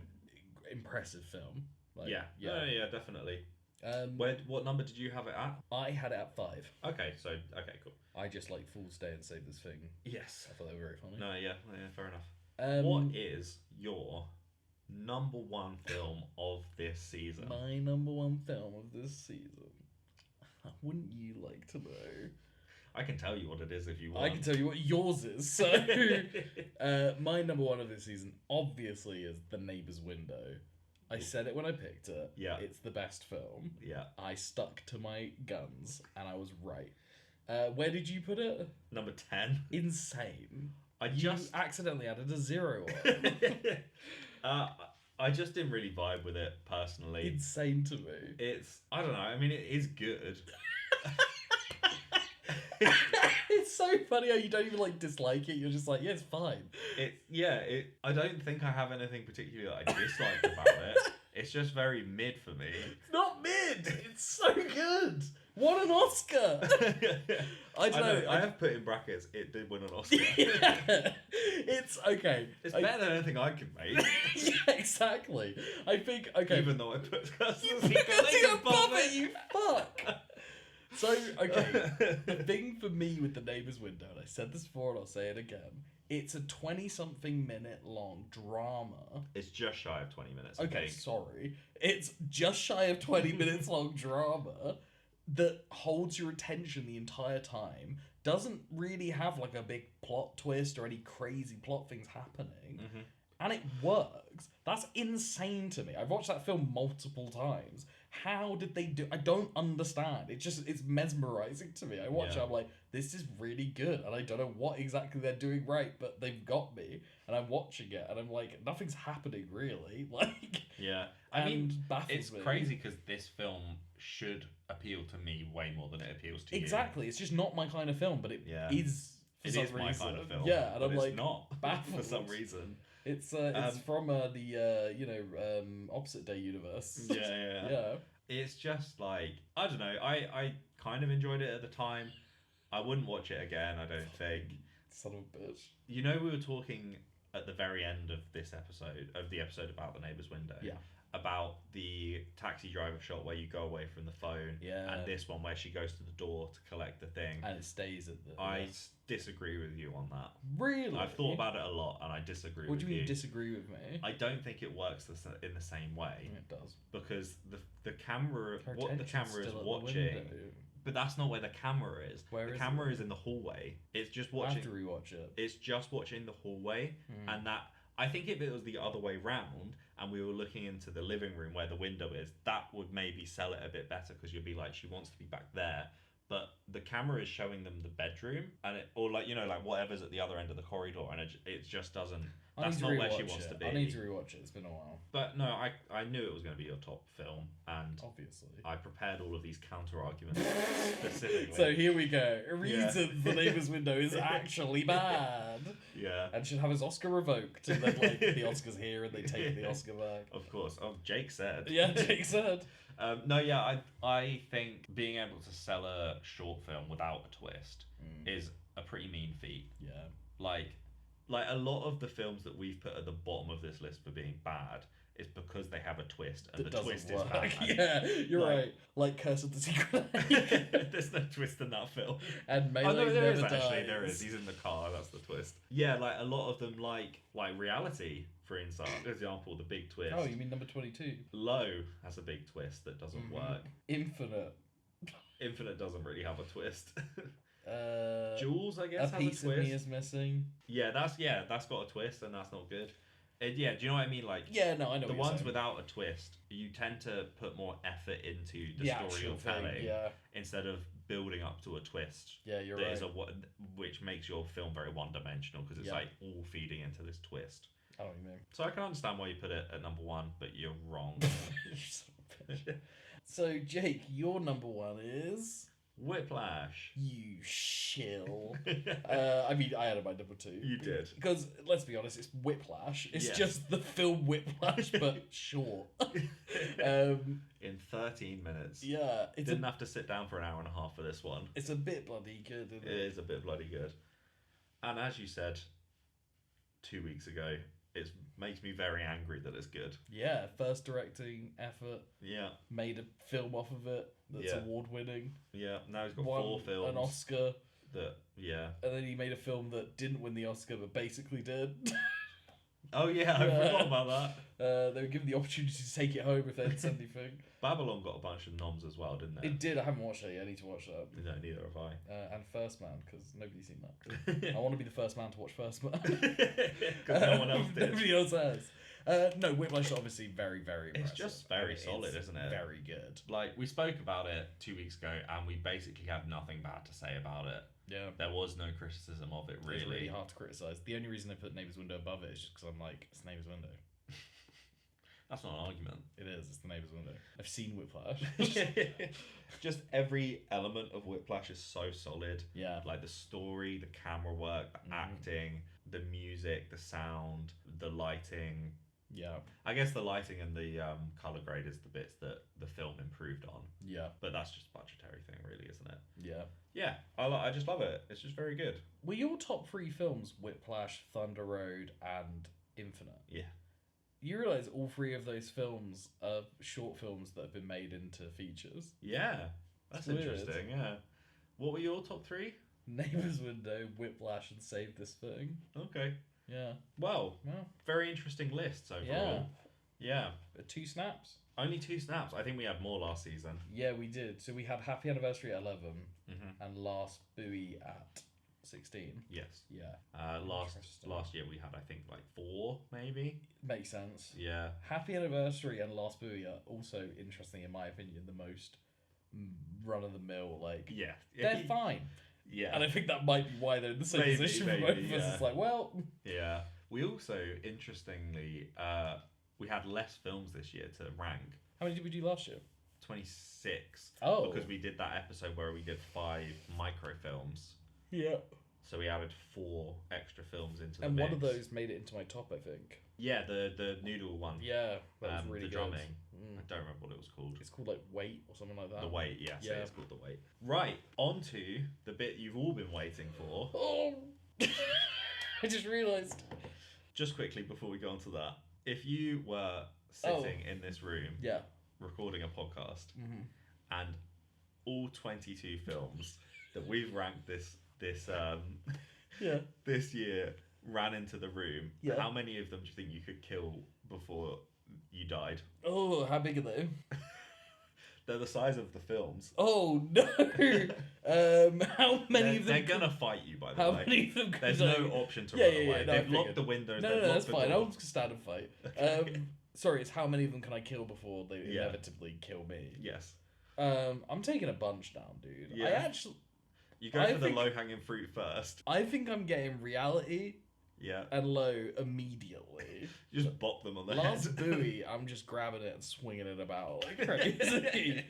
impressive film. Like, Yeah. No, yeah, definitely. Where What number did you have it at? I had it at 5. Okay, cool. I just like Fool's Day and Save This Thing. Yes. I thought they were very funny. No, yeah, fair enough. What is your number one film of this season? My number one film of this season. Wouldn't you like to know? I can tell you what it is if you want. I can tell you what yours is. So, my number one of this season obviously is The Neighbor's Window. I said it when I picked it. Yeah. It's the best film. Yeah. I stuck to my guns, and I was right. Where did you put it? Number 10. Insane. You accidentally added a 0 on. I just didn't really vibe with it personally. Insane to me. I don't know. I mean, it is good. It's so funny how you don't even like dislike it. You're just like, yeah, it's fine. I don't think I have anything particularly that I dislike about it. It's just very mid for me. It's not mid. It's so good. What an Oscar! I don't know. I have put in brackets. It did win an Oscar. Yeah. It's okay. It's better than anything I could make. Yeah, exactly. I think Even though I put you put it above it, you fuck. So, okay, the thing for me with The Neighbor's Window, and I said this before and I'll say it again, it's a 20-something minute long drama. It's just shy of 20 minutes. Okay, sorry. It's just shy of 20 minutes long drama that holds your attention the entire time, doesn't really have like a big plot twist or any crazy plot things happening, and it works. That's insane to me. I've watched that film multiple times. How did they do? I don't understand. It's mesmerizing to me. I watch it, I'm like, this is really good, and I don't know what exactly they're doing right, but they've got me, and I'm watching it, and I'm like, nothing's happening really. Like, yeah, I mean, it's crazy because this film should appeal to me way more than it appeals to you. Exactly. It's just not my kind of film, but it is. It is my kind of film. Yeah, and I'm like, not baffled for some reason. It's from the Opposite Day universe. Yeah. It's just like, I don't know. I kind of enjoyed it at the time. I wouldn't watch it again. I don't think. Son of a bitch. You know, we were talking at the very end of this episode, of the episode about The Neighbor's Window. Yeah. About the taxi driver shot where you go away from the phone. Yeah. And this one where she goes to the door to collect the thing. And it stays at the. I disagree with you on that. Really? I've thought about it a lot and I disagree with you. What do you mean disagree with me? I don't think it works in the same way. It does. Because the camera, what the camera is watching. But that's not where the camera is. The camera is in the hallway. It's just watching. I have to rewatch it. It's just watching the hallway, and that. I think if it was the other way round, and we were looking into the living room where the window is, that would maybe sell it a bit better because you'd be like, she wants to be back there, but the camera is showing them the bedroom, and or like whatever's at the other end of the corridor, and it just doesn't. That's not where she wants to be. I need to rewatch it. It's been a while. But no, I knew it was going to be your top film, and obviously I prepared all of these counter arguments specifically. So here we go. Reasons The Neighbor's Window is actually bad. Yeah. And should have his Oscar revoked, and then like the Oscar's here and they take the Oscar back. Of course. Oh, Jake said. Yeah, Jake said. I think being able to sell a short film without a twist is a pretty mean feat. Yeah. Like a lot of the films that we've put at the bottom of this list for being bad is because they have a twist, and the twist is bad. Yeah, you're right. Like Curse of the Secret Egg. There's no twist in that film. And Melee there is actually. Dies. There is. He's in the car. That's the twist. Yeah, like a lot of them, like Reality, for example, the big twist. Oh, you mean number 22? Low has a big twist that doesn't work. Infinite doesn't really have a twist. Jules, I guess, has a twist. A piece of me is missing. Yeah, that's got a twist, and that's not good. Do you know what I mean? Like, yeah, no, I know. The ones without a twist, you tend to put more effort into the story you're telling, instead of building up to a twist. Yeah, you're that right. is which makes your film very one-dimensional because it's Yeah. like all feeding into this twist. I don't know. So I can understand why you put it at number 1, but you're wrong. You son of a bitch. So, Jake, your number 1 is... Whiplash. You shill. I mean, I had my number 2. You did. Because, let's be honest, it's Whiplash. It's Yes. just the film Whiplash, but short. In 13 minutes. Yeah. Didn't have to sit down for an hour and a half for this one. It's a bit bloody good, isn't It is a bit bloody good. And as you said 2 weeks ago, it makes me very angry that it's good. Yeah, first directing effort. Yeah. Made a film off of it that's Yeah. award-winning. Yeah. Now he's got Won 4 films. an Oscar. That, yeah. And then he made a film that didn't win the Oscar, but basically did. Oh, yeah, I Yeah. forgot about that. They were given the opportunity to take it home if they had said anything. Babylon got a bunch of noms as well, didn't it? It did. I haven't watched it yet. I need to watch that. No, neither have I. And First Man, because nobody's seen that. I want to be the first man to watch First Man. Because no one else did. Nobody else has. No, Whiplash is obviously very, very impressive. It's just very It's solid, isn't it? Very good. Like, we spoke about it 2 weeks ago, and we basically had nothing bad to say about it. Yeah. There was no criticism of it, It's really. really hard to criticise. The only reason I put Neighbour's Window above it is just because I'm like, it's Neighbour's Window. That's not an argument. It is. It's the Neighbour's Window. I've seen Whiplash. Just every element of Whiplash is so solid. Yeah. Like the story, the camera work, the acting, the music, the sound, the lighting. Yeah. I guess the lighting and the color grade is the bits that the film improved on. Yeah. But that's just a budgetary thing, really, isn't it? Yeah. Yeah, I just love it. It's just very good. Were your top 3 films Whiplash, Thunder Road, and Infinite? Yeah. You realise all 3 of those films are short films that have been made into features? Yeah, that's It's weird. interesting. Yeah. What were your top 3? Neighbour's Window, Whiplash, and Save This Thing. Okay. Yeah. Well, Well, very interesting lists overall. Yeah. 2 snaps. Only 2 snaps. I think we had more last season. Yeah, we did. So we had Happy Anniversary at 11 Mm-hmm. and Last Buoy at 16. Yes. Yeah. Last year we had, I think, like 4 maybe. Makes sense. Yeah. Happy Anniversary and Last Buoy are also, interesting in my opinion, the most run-of-the-mill, like... Yeah. They're fine. Yeah. And I think that might be why they're in the same Maybe, position for maybe, both of us. yeah. It's like, well... Yeah. We also, interestingly, we had less films this year to rank. How many did we do last year? 26. Oh. Because we did that episode where we did 5 microfilms. Yeah. So we added 4 extra films into the And mix. one of those made it into my top, I think. Yeah, the noodle one. Yeah, that was really the good. drumming. Mm. I don't remember what it was called. It's called like Wait or something like that. The Wait, yes, Yeah. it's called The Wait. Right, on to the bit you've all been waiting for. Oh! I just realised. Just quickly before we go on to that, if you were sitting in this room Yeah. recording a podcast Mm-hmm. and all 22 films that we've ranked this Yeah. this year ran into the room, Yeah. how many of them do you think you could kill before you died? Oh, how big are they? They're the size of the films. Oh no! How many of them? They're gonna fight you, by the How way. many of them? There's could I... no option to Yeah, run yeah, yeah, away. no, I They've locked figured. the windows. No, they've no, locked that's the fine. door. I'll just stand and fight. Sorry, it's how many of them can I kill before they Yeah. inevitably kill me? Yes. I'm taking a bunch down, dude. Yeah. You go I for the think- low-hanging fruit first. I think I'm getting reality Yeah. and low immediately. You just bop them on the Last head. buoy, I'm just grabbing it and swinging it about like crazy.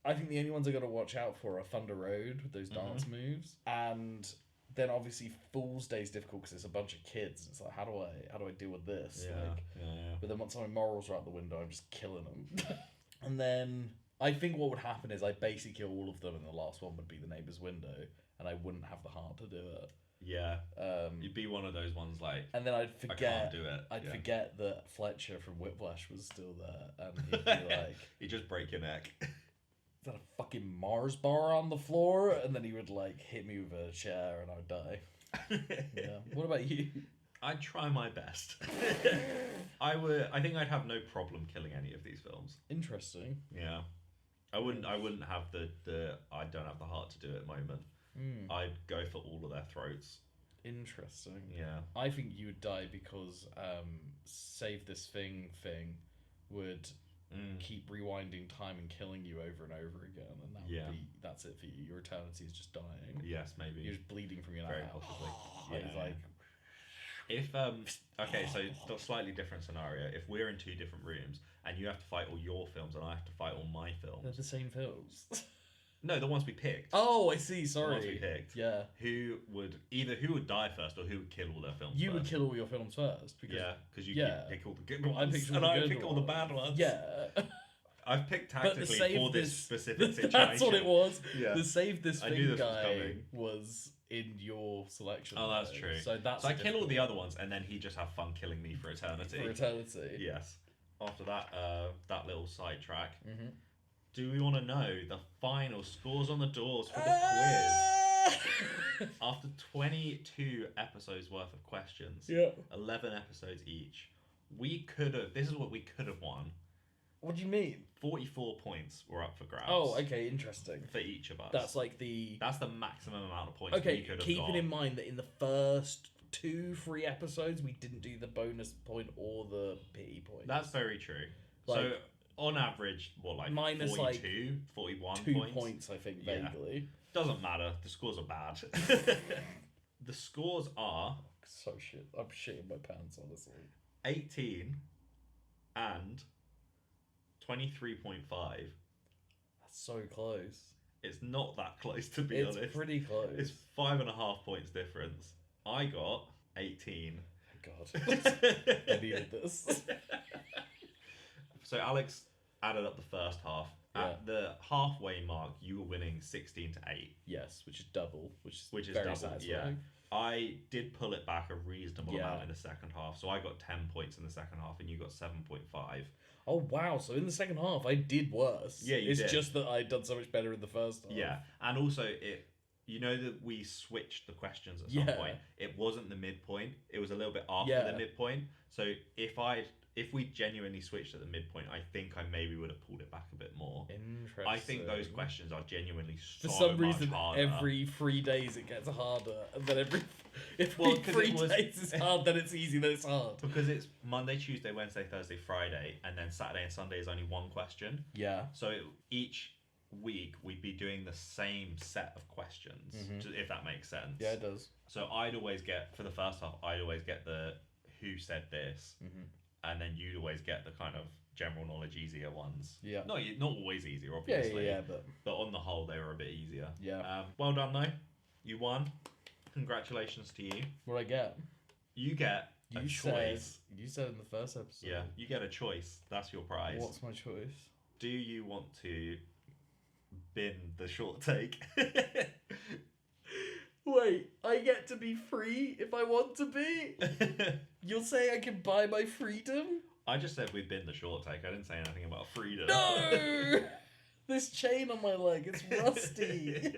I think the only ones I got to watch out for are Thunder Road with those dance moves, and then obviously Fool's Day is difficult because it's a bunch of kids. It's like how do I deal with this? Yeah. Like, Yeah. but then once my morals are out the window, I'm just killing them. And then I think what would happen is I'd basically kill all of them, and the last one would be the neighbour's window, and I wouldn't have the heart to do it. Yeah. You'd be one of those ones like, And then I'd I forget. can't do it. I'd Yeah. forget that Fletcher from Whiplash was still there, and he'd be like, You just break your neck. "Is that a fucking Mars bar on the floor?" And then he would like hit me with a chair, and I'd die. Yeah. What about you? I'd try my best. I think I'd have no problem killing any of these films. Interesting. Yeah. I wouldn't have the I don't have the heart to do it moment. I'd go for all of their throats. Interesting. Yeah. I think you would die because Save This Thing would keep rewinding time and killing you over and over again, and that's it for you. Your eternity is just dying. Yes, maybe. You're just bleeding from your mouth. If okay, so a slightly different scenario. If we're in two different rooms and you have to fight all your films and I have to fight all my films, they're the same films. No, the ones we picked. Oh, I see. Sorry. The ones we picked. Yeah. Who would die first, or who would kill all their films? You first? would kill all your films first. Because, because you pick all the good ones, I pick all the bad ones. Yeah. I've picked tactically for this specific situation. That's what it was. Yeah. The save this thing guy was was in your selection. Oh, that's true. So I kill all the other ones, and then he just have fun killing me for eternity. Yes. After that, that little sidetrack. Mm-hmm. Do we want to know the final scores on the doors for the quiz? After 22 episodes worth of questions, 11 episodes each, we could have. This is what we could have won. What do you mean? 44 points were up for grabs. Oh, okay, interesting. For each of us. That's the maximum amount of points we could have keeping got. in mind that in the first 2-3 episodes, we didn't do the bonus point or the pity point. That's very true. So, on average, minus 42, 41 2 points, I think, vaguely. Yeah. Doesn't matter. The scores are bad. The scores are... So shit. I'm shitting my pants, honestly. 18 and 23.5. That's so close. It's not that close, to be honest. It's pretty close. It's 5.5 points difference. I got 18. God. I needed this. So Alex added up the first half. Yeah. At the halfway mark, you were winning 16 to 8. Yes, which is double, which is very double. satisfying. Yeah. I did pull it back a reasonable amount in the second half. So I got 10 points in the second half and you got 7.5. Oh, wow. So in the second half, I did worse. Yeah, you did. It's just that I'd done so much better in the first half. Yeah. And also, you know that we switched the questions at some point. It wasn't the midpoint. It was a little bit after the midpoint. So if we genuinely switched at the midpoint, I think I maybe would have pulled it back a bit more. Interesting. I think those questions are genuinely so For some reason, harder. every 3 days it gets harder. And then every 3 days is hard, then it's easy, then it's hard. Because it's Monday, Tuesday, Wednesday, Thursday, Friday, and then Saturday and Sunday is only one question. Yeah. So each week we'd be doing the same set of questions, if that makes sense. Yeah, it does. So I'd always get, for the first half, the who said this, and then you'd always get the kind of general knowledge easier ones. Yeah. Not always easier, obviously. Yeah, but on the whole, they were a bit easier. Yeah. Well done, though. You won. Congratulations to you. What do I get? You get a choice. You said in the first episode. Yeah, you get a choice. That's your prize. What's my choice? Do you want to bin the short take? Wait, I get to be free if I want to be? You'll say I can buy my freedom? I just said we'd bin the short take. I didn't say anything about freedom. No! This chain on my leg, it's rusty.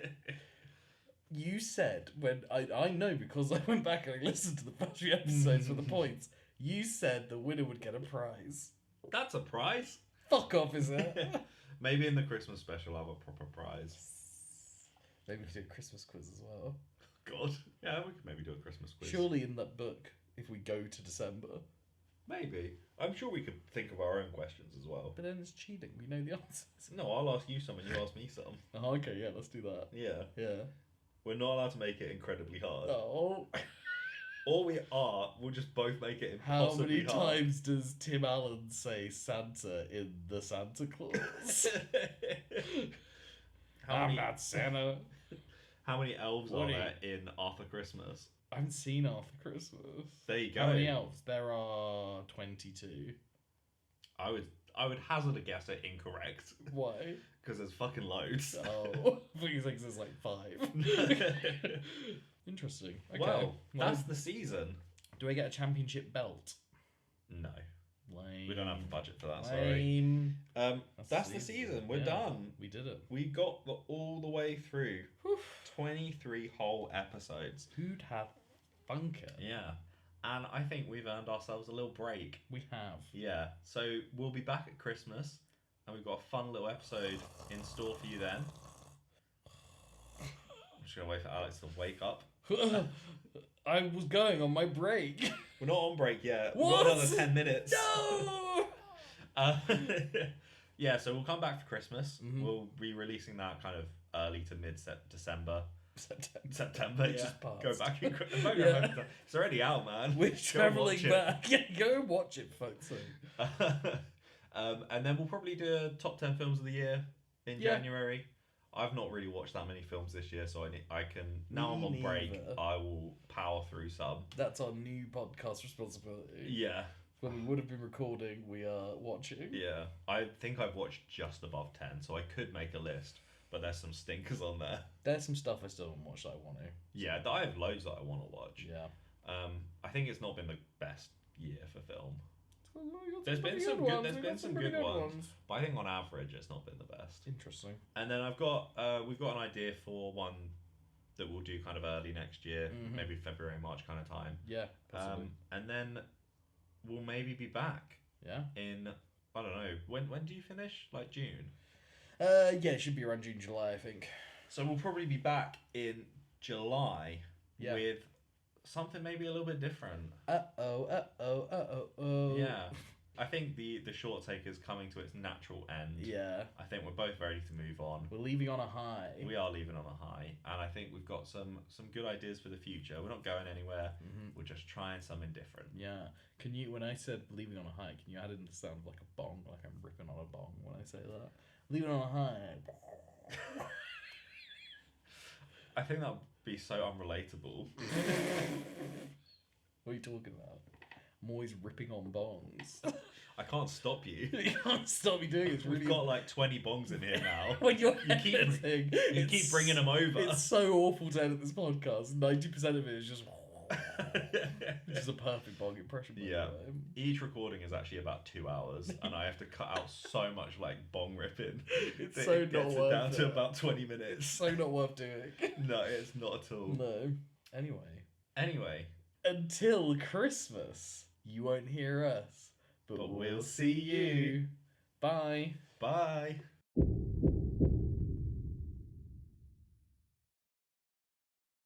You said, when I know because I went back and I listened to the first few episodes for the points, you said the winner would get a prize. That's a prize? Fuck off, is it? Maybe in the Christmas special I'll have a proper prize. Maybe we could do a Christmas quiz as well. God. Yeah, we could maybe do a Christmas quiz. Surely in that book, if we go to December. Maybe. I'm sure we could think of our own questions as well. But then it's cheating. We know the answers. No, I'll ask you some and you ask me some. Oh, okay, yeah, let's do that. Yeah. Yeah. We're not allowed to make it incredibly hard. Oh. Or we'll just both make it impossibly hard. How many times does Tim Allen say Santa in The Santa Claus? I'm not Santa. How many elves are there in Arthur Christmas? I haven't seen Arthur Christmas. There you go. How many elves? There are 22. I would hazard a guess at incorrect. Why? Because there's fucking loads. Oh, I think there's like 5. Interesting. Okay. Well, that's the season. Do I get a championship belt? No. Lame. We don't have the budget for that, Lame. sorry. That's the season. We're done. We did it. We got all the way through. 23 whole episodes. Who'd have thunk it? Yeah. And I think we've earned ourselves a little break. We have. Yeah. So we'll be back at Christmas, and we've got a fun little episode in store for you then. I'm just going to wait for Alex to wake up. I was going on my break. We're not on break yet. What? We've got another 10 minutes. No! Yeah, so we'll come back for Christmas. Mhm. We'll be releasing that kind of early to mid December. September. Yeah, Just passed. go back. Yeah. It's already out, man. We're Go traveling watch it. back. Yeah, go and watch it, folks. And then we'll probably do a top 10 films of the year in Yeah. January. I've not really watched that many films this year, so I can now I'm Me on break. neither. I will power through some. That's our new podcast responsibility. Yeah, When we would have been recording, we are watching. yeah. I think I've watched just above 10, so I could make a list, but there's some stinkers on there. There's some stuff I still haven't watched that I want to. Yeah, I have loads that I want to watch. Yeah. I think it's not been the best year for film, There's been some good- there's been some good ones. but I think on average it's not been the best. Interesting. And then we've got an idea for one that we'll do kind of early next year, Mhm. maybe February, March kind of time. Yeah. Possibly. And then we'll maybe be back Yeah. in, I don't know, when do you finish? Like June? Yeah, it should be around June, July, I think. So we'll probably be back in July Yeah. with something maybe a little bit different. Oh. Yeah. I think the short take is coming to its natural end. Yeah. I think we're both ready to move on. We're leaving on a high. We are leaving on a high, and I think we've got some good ideas for the future. We're not going anywhere. Mhm. We're just trying something different. Yeah. Can you, when I said leaving on a high, can you add in the sound of like a bong, like I'm ripping on a bong when I say that? Leaving on a high. I think that'd be so unrelatable. What are you talking about? I'm always ripping on bongs. I can't stop you. You can't stop me doing it. It's We've really got like 20 bongs in here now. when you're You keep- editing, You keep bringing them over. It's so awful to edit this podcast. 90% of it is just which is a perfect bong impression. By Yeah. the way. Each recording is actually about 2 hours, and I have to cut out so much like bong ripping. It's that so it not gets worth it down to it. about 20 It's minutes. so not worth doing. No, it's not at all. No. Anyway, Until Christmas, you won't hear us, but But we'll see you. Bye. bye.